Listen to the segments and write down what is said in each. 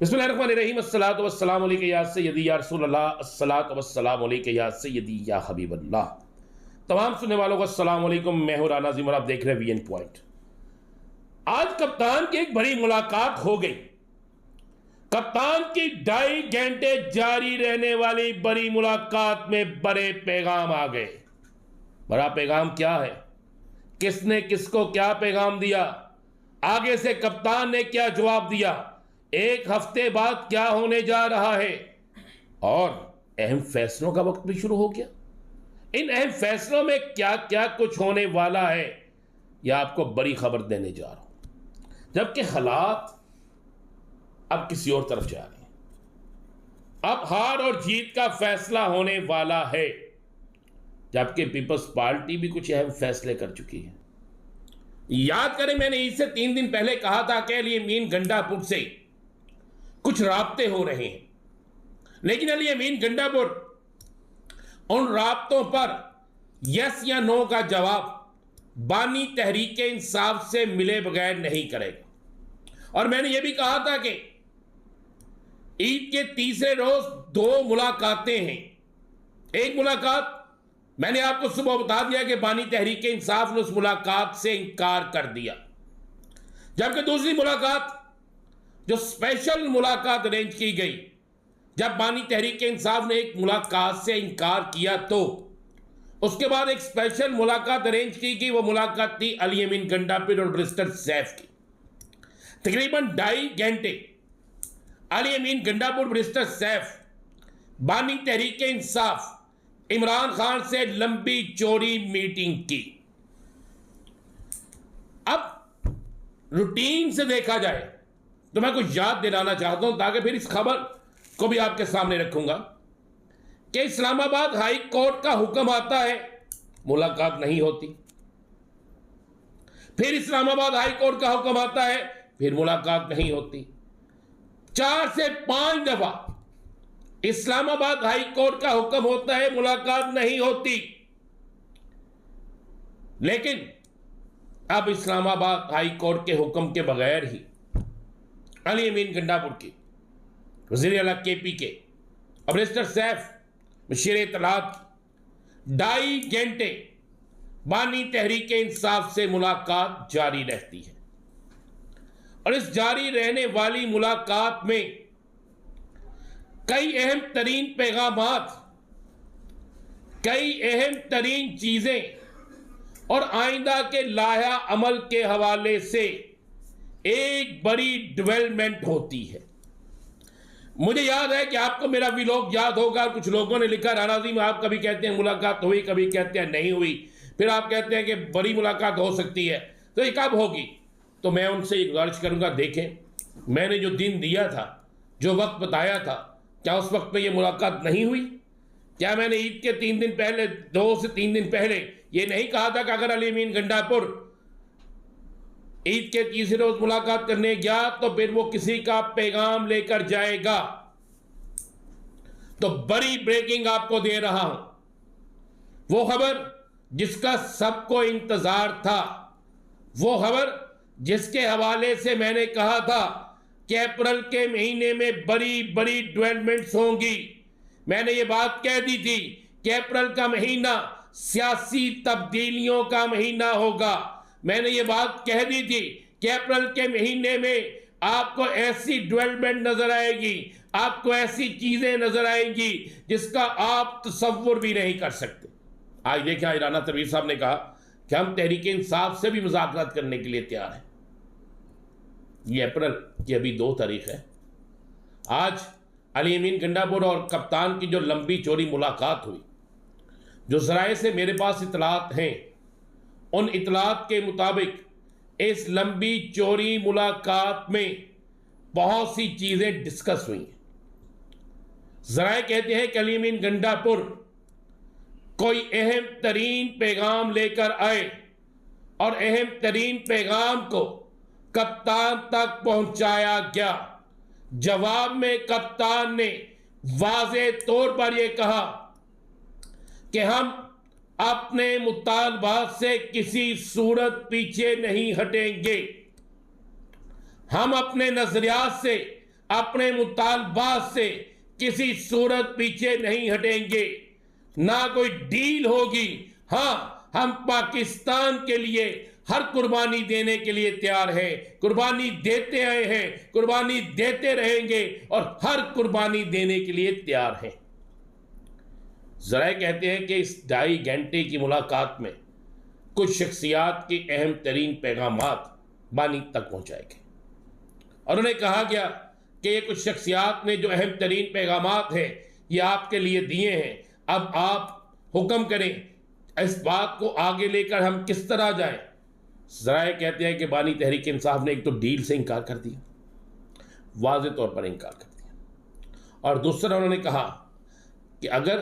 बिस्मिल्लाहिर्रहमानिर्रहीम अस्सलातु वस्सलामु अलैका या सय्यदी या रसूलल्लाह अस्सलातु वस्सलामु अलैका या सय्यदी या हबीबल्लाह। तमाम सुनने वालों को अस्सलाम वालेकुम। मैं हूं राना अज़ीम और आप देख रहे हैं वीएन पॉइंट। आज कप्तान की एक बड़ी मुलाकात हो गई। कप्तान की 2.5 घंटे जारी रहने वाली बड़ी मुलाकात में बड़े पैगाम आ गए। बड़ा पैगाम क्या है, किसने किसको क्या पैगाम दिया, आगे से कप्तान ने क्या जवाब दिया, एक हफ्ते बाद क्या होने जा रहा है और अहम फैसलों का वक्त भी शुरू हो गया। इन अहम फैसलों में क्या क्या कुछ होने वाला है यह आपको बड़ी खबर देने जा रहा हूं। जबकि हालात अब किसी और तरफ जा रहे हैं। अब हार और जीत का फैसला होने वाला है, जबकि पीपल्स पार्टी भी कुछ अहम फैसले कर चुकी है। याद करें, मैंने इससे 3 दिन पहले कहा था कि अली अमीन गंडापुर से कुछ राब्ते हो रहे हैं, लेकिन अली अमीन गंडापुर उन राब्तों पर यस या नो का जवाब बानी तहरीक इंसाफ से मिले बगैर नहीं करेगा। और मैंने यह भी कहा था कि ईद के तीसरे रोज 2 मुलाकातें हैं। एक मुलाकात मैंने आपको सुबह बता दिया कि बानी तहरीक इंसाफ ने उस मुलाकात से इंकार कर दिया, जबकि दूसरी मुलाकात जो स्पेशल मुलाकात अरेंज की गई, जब बानी तहरीक इंसाफ ने एक मुलाकात से इंकार किया तो उसके बाद एक स्पेशल मुलाकात अरेंज की गई। वो मुलाकात थी अली अमीन गंडापुर और बैरिस्टर सैफ की। तकरीबन 2.5 घंटे अली अमीन गंडापुर, बैरिस्टर सैफ, बानी तहरीक इंसाफ, इमरान खान से लंबी चौड़ी मीटिंग की। अब रूटीन से देखा जाए तो मैं कुछ याद दिलाना चाहता हूं, ताकि फिर इस खबर को भी आपके सामने रखूंगा कि इस्लामाबाद हाई कोर्ट का हुक्म आता है, मुलाकात नहीं होती। फिर इस्लामाबाद हाई कोर्ट का हुक्म आता है, फिर मुलाकात नहीं होती। 4 से 5 दफा इस्लामाबाद हाई कोर्ट का हुक्म होता है, मुलाकात नहीं होती। लेकिन अब इस्लामाबाद हाई कोर्ट के हुक्म के बगैर ही अली अमीन गंडापुर की, वज़ीर आला केपी के और बैरिस्टर सैफ, मुशीर इत्तलात, 2.5 घंटे बानी तहरीक इंसाफ से मुलाकात जारी रहती है। और इस जारी रहने वाली मुलाकात में कई अहम तरीन पैगामात, कई अहम तरीन चीजें और आइंदा के लाया अमल के हवाले से एक बड़ी डेवलपमेंट होती है। मुझे याद है कि आपको मेरा व्लॉग याद होगा, कुछ लोगों ने लिखा, राना अज़ीम आप कभी कहते हैं मुलाकात हुई, कभी कहते हैं नहीं हुई, फिर आप कहते हैं कि बड़ी मुलाकात हो सकती है, तो ये कब होगी? तो मैं उनसे गुजारिश करूंगा, देखें मैंने जो दिन दिया था, जो वक्त बताया था, क्या उस वक्त में ये मुलाकात नहीं हुई? क्या मैंने ईद के 3 दिन पहले, 2 से 3 दिन पहले ये नहीं कहा था कि अगर अली अमीन गंडापुर ईद के तीसरे रोज मुलाकात करने गया तो फिर वो किसी का पैगाम लेकर जाएगा? तो बड़ी ब्रेकिंग आपको दे रहा हूं, वो खबर जिसका सबको इंतजार था, वो खबर जिसके हवाले से मैंने कहा था कि अप्रैल के महीने में बड़ी बड़ी डेवलपमेंट्स होंगी। मैंने ये बात कह दी थी कि अप्रैल का महीना सियासी तब्दीलियों का महीना होगा। मैंने ये बात कह दी थी कि अप्रैल के महीने में आपको ऐसी डेवलपमेंट नजर आएगी, आपको ऐसी चीजें नजर आएंगी जिसका आप तसव्वुर भी नहीं कर सकते। आज देखिए, आज राना तनवीर साहब ने कहा कि हम तहरीक इंसाफ से भी मुज़ाकरात करने के लिए तैयार हैं। ये अप्रैल की अभी 2 तारीख है। आज अली अमीन गंडापुर और कप्तान की जो लंबी चौड़ी मुलाकात हुई, जो ज़राए से मेरे पास इतलात हैं, उन इतलात के मुताबिक इस लंबी चौड़ी मुलाकात में बहुत सी चीजें डिस्कस हुई हैं। ज़राए कहते हैं कि अली अमीन गंडापुर कोई अहम तरीन पैगाम लेकर आए और अहम तरीन पैगाम को कप्तान तक पहुंचाया गया। जवाब में कप्तान ने वाज़े तौर पर यह कहा कि हम अपने मुतालबात से किसी सूरत पीछे नहीं हटेंगे। हम अपने नजरियात से अपने मुतालबात से किसी सूरत पीछे नहीं हटेंगे, ना कोई डील होगी। हाँ, हम पाकिस्तान के लिए हर कुर्बानी देने के लिए तैयार हैं, कुर्बानी देते आए हैं, कुर्बानी देते रहेंगे और हर कुर्बानी देने के लिए तैयार हैं। जरा कहते हैं कि इस 2.5 घंटे की मुलाकात में कुछ शख्सियात के अहम तरीन पैगामात बानी तक पहुंचाएंगे और उन्हें कहा गया कि ये कुछ शख्सियात ने जो अहम तरीन पैगामात हैं ये आपके लिए दिए हैं, अब आप हुक्म करें इस बात को आगे लेकर हम किस तरह जाएं। जरा कहते हैं कि बानी तहरीक इंसाफ ने एक तो डील से इनकार कर दिया, वाज़ेह तौर पर इनकार कर दिया, और दूसरा उन्होंने कहा कि अगर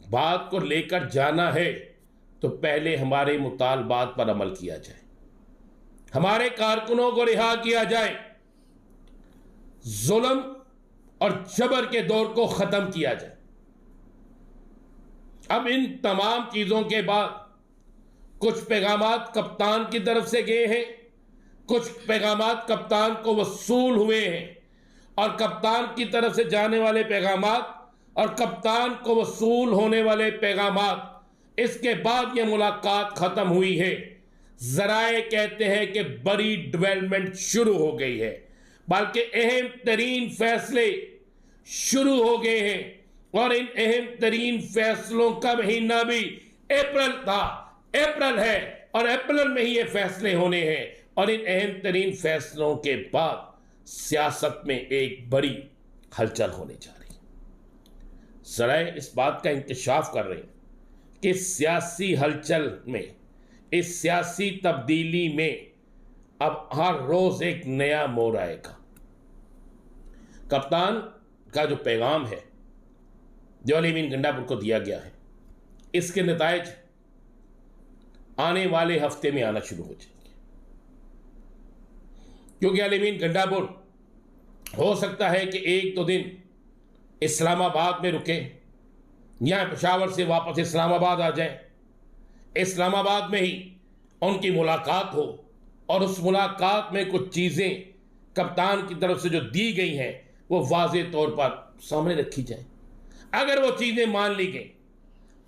बात को लेकर जाना है तो पहले हमारे मुतालबात पर अमल किया जाए, हमारे कारकुनों को रिहा किया जाए, जुल्म और जबर के दौर को खत्म किया जाए। अब इन तमाम चीजों के बाद कुछ पैगामात कप्तान की तरफ से गए हैं, कुछ पैगामात कप्तान को वसूल हुए हैं, और कप्तान की तरफ से जाने वाले पैगामात और कप्तान को वसूल होने वाले पैगामात, इसके बाद यह मुलाकात खत्म हुई है। जराए कहते हैं कि बड़ी डेवलपमेंट शुरू हो गई है, बल्कि अहम तरीन फैसले शुरू हो गए हैं, और इन अहम तरीन फैसलों का महीना भी अप्रैल था, अप्रैल है, और अप्रैल में ही ये फैसले होने हैं। और इन अहम तरीन फैसलों के बाद सियासत में एक बड़ी हलचल होने जा रही है। जरा इस बात का इंकशाफ कर रहे हैं कि सियासी हलचल में, इस सियासी तब्दीली में अब हर रोज एक नया मोड़ आएगा। कप्तान का जो पैगाम है जो अली अमीन गंडापुर को दिया गया है, इसके नतायज आने वाले हफ्ते में आना शुरू हो जाएंगे, क्योंकि अली अमीन गंडापुर हो सकता है कि 1-2 दिन इस्लामाबाद में रुके, या पेशावर से वापस इस्लामाबाद आ जाए, इस्लामाबाद में ही उनकी मुलाकात हो और उस मुलाकात में कुछ चीज़ें कप्तान की तरफ से जो दी गई हैं वो वाज़ेह तौर पर सामने रखी जाए। अगर वो चीज़ें मान ली गई,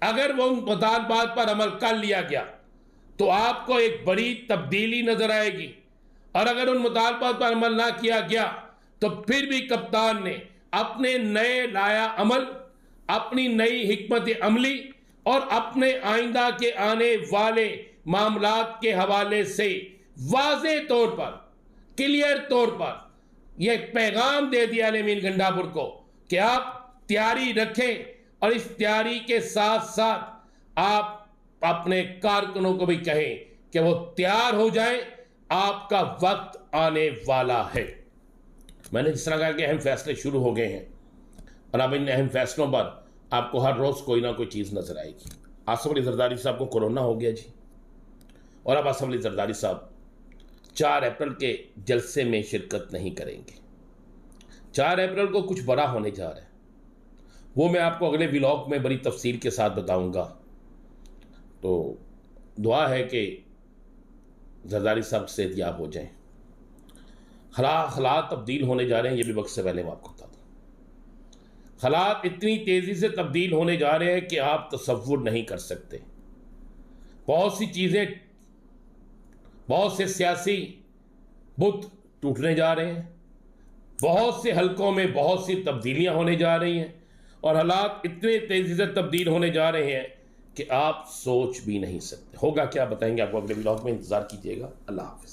अगर वो उन मुतालबात पर अमल कर लिया गया तो आपको एक बड़ी तब्दीली नजर आएगी, और अगर उन मुतालबात पर अमल ना किया गया तो फिर भी कप्तान ने अपने नए लाया अमल, अपनी नई हिकमत अमली और अपने आइंदा के आने वाले मामलात के हवाले से वाज़ेह तौर पर, क्लियर तौर पर यह पैगाम दे दिया अली अमीन गंडापुर को कि आप तैयारी रखें, और इस तैयारी के साथ साथ आप अपने कारकुनों को भी कहें कि वो तैयार हो जाएं, आपका वक्त आने वाला है। मैंने जिस तरह कहा कि अहम फैसले शुरू हो गए हैं, और अब इन अहम फैसलों पर आपको हर रोज़ कोई ना कोई चीज़ नजर आएगी। आसिफ अली जरदारी साहब को कोरोना हो गया जी, और अब आसिफ अली जरदारी साहब 4 अप्रैल के जलसे में शिरकत नहीं करेंगे। 4 अप्रैल को कुछ बड़ा होने जा रहा है, वो मैं आपको अगले व्लॉग में बड़ी तफसील के साथ बताऊंगा। तो दुआ है कि जरदारी साहब सेहतयाब हो जाएं। हालात तब्दील होने जा रहे हैं, ये भी वक्त से पहले मैं आपको बता दूँ। हालात इतनी तेज़ी से तब्दील होने जा रहे हैं कि आप तसव्वुर नहीं कर सकते। बहुत सी चीज़ें, बहुत से सियासी बुत टूटने जा रहे हैं, बहुत से हलकों में बहुत सी तब्दीलियां होने जा रही हैं, और हालात इतने तेज़ी से तब्दील होने जा रहे हैं कि आप सोच भी नहीं सकते। होगा क्या बताएंगे आपको अगले व्लॉग में, इंतज़ार कीजिएगा। अल्लाह हाफ़िज़।